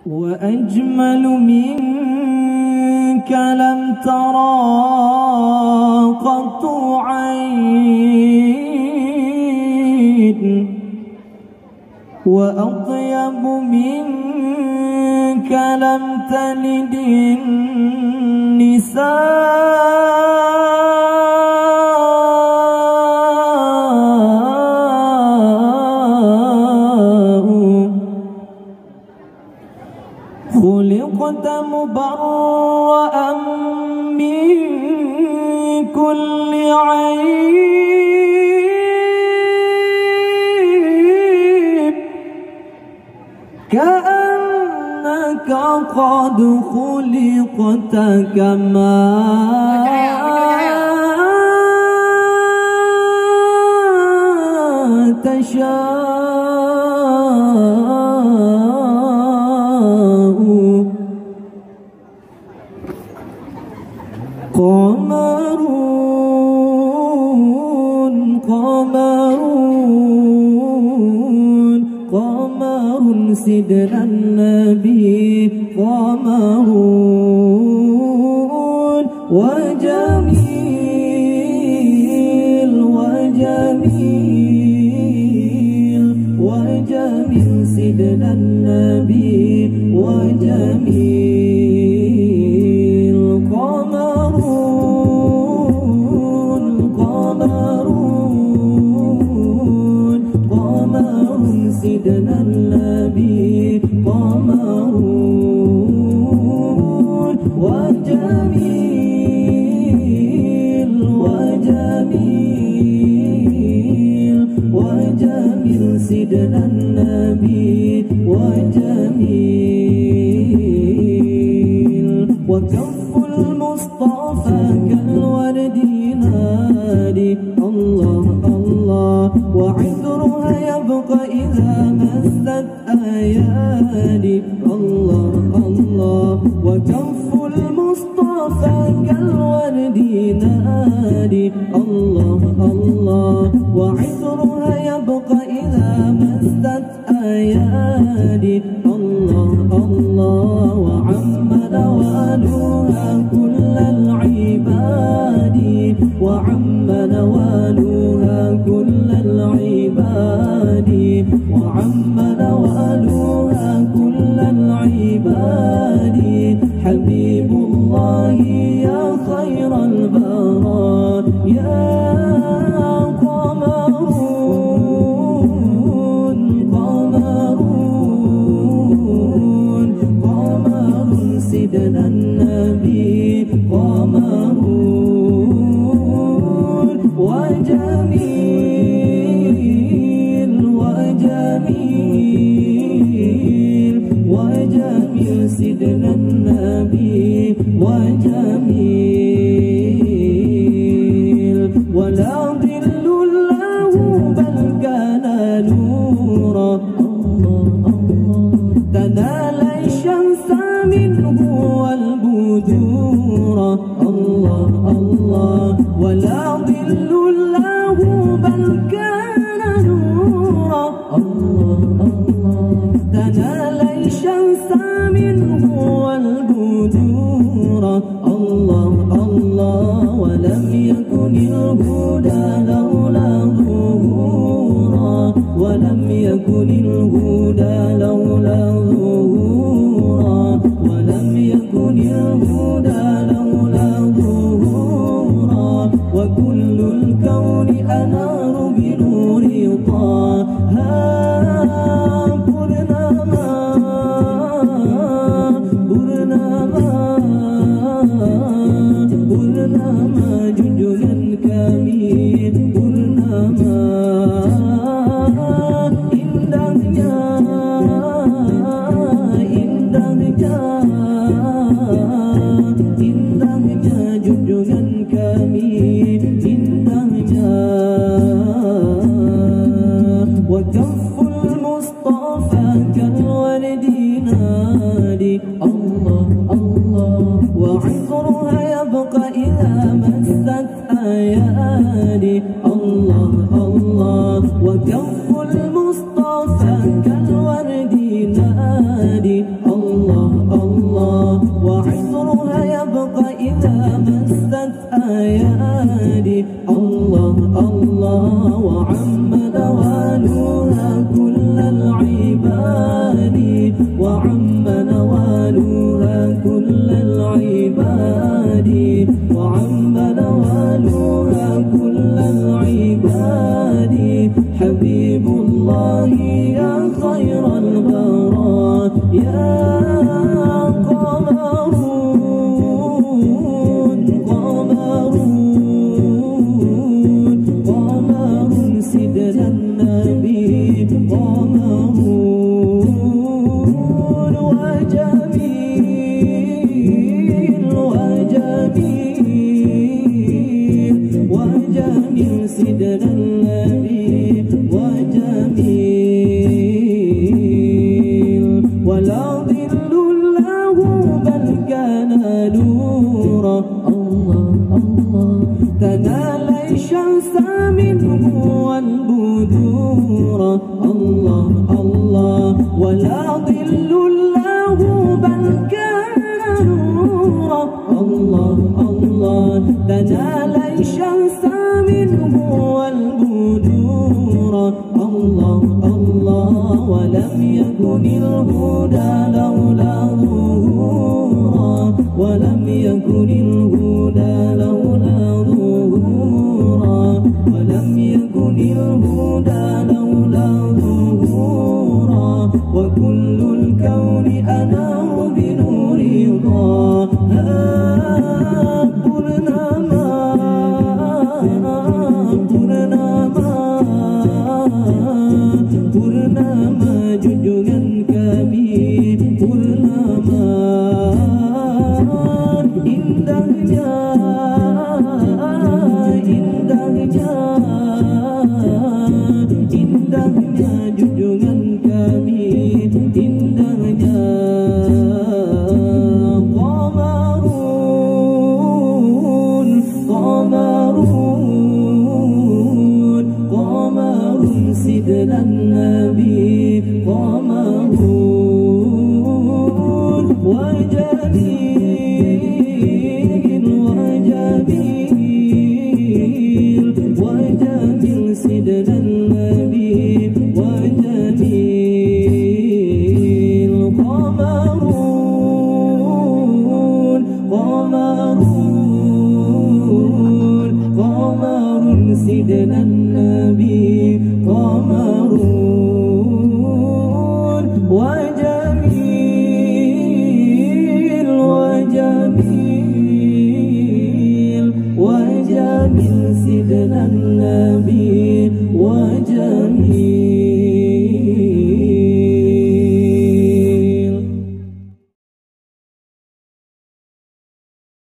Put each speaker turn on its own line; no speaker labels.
وأجمل منك لم ترى قط عين وأطيب منك لم تلد النساء خلقت مبرأ من كل عيب كأنك قد خلقت كما تشاء قمر سيدنا النبي قمر وجميل سيدنا النبي وجميل قمر سيدنا النبي قمر وجميل سيدنا النبي وجميل وكف المصطفى كالورد نادي الله الله وعذرها يبقى إذا مست أيادي الله الله وكف المصطفى كالورد نادي الله الله وعذرها يبقى إذا مست أيادي الله الله وعم نوالها كل العباد وعم نوالها كل العباد وعم نوالها كل العباد حبيب الله يا خير البراء يا سيدنا النبي قمر وجميل سيدنا النبي وجميل ولا ظل له بل كان نورا تنال الشمس منه والبدور الله الله ولا ظل له بل كان نورا الله الله تنال الشمس منه والبدور الله الله ولم يكن الهدى لولا ظهورا ولم يكن الهدى لولا ظهورا ولم يكن الهدى لولا ظهورا وكل الكون أنار بنور طه Purnama junjungan kami Purnama indahnya junjungan kami indahnya wa kaful mustafa kalwardi nadi Allah Allah wa 'izruha yabqa idha massat ayadi Allah Allah wa kaful mustafa kalwardi nadi Allah ولم يكن الهدى لولا ظهورا ولم يكن الهدى لولا ظهورا ولم يكن الهدى لولا ظهورا وكل الكون أنار بنور ضاها Purnama junjungan kami Purnama indahnya junjungan kami indahnya qamarun sidlan nabi qamarun wajamil sidlan nabi wajamil qamarun sidlan nabi qamarun wajamil sidlan nabi